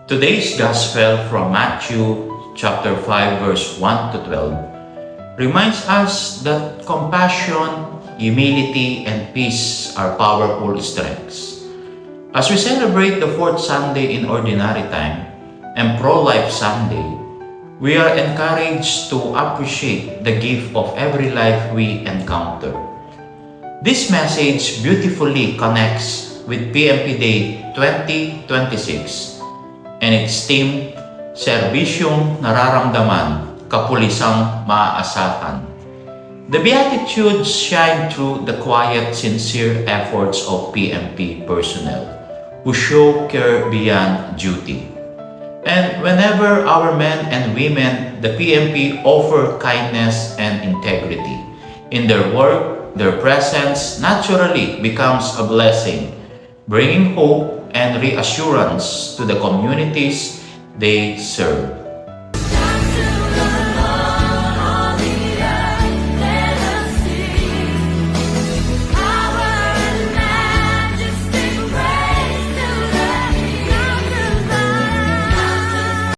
Today's Gospel from Matthew chapter 5 verse 1 to 12 reminds us that compassion, humility, and peace are powerful strengths. As we celebrate the fourth Sunday in Ordinary Time and Pro-Life Sunday, we are encouraged to appreciate the gift of every life we encounter. This message beautifully connects with PMP Day 2026 and its theme, Serbisyong Nararamdaman, Kapulisang Maaasahan. The Beatitudes shine through the quiet, sincere efforts of PMP personnel who show care beyond duty. And whenever our men and women, the PMP offer kindness and integrity in their work, their presence naturally becomes a blessing, bringing hope and reassurance to the communities they serve.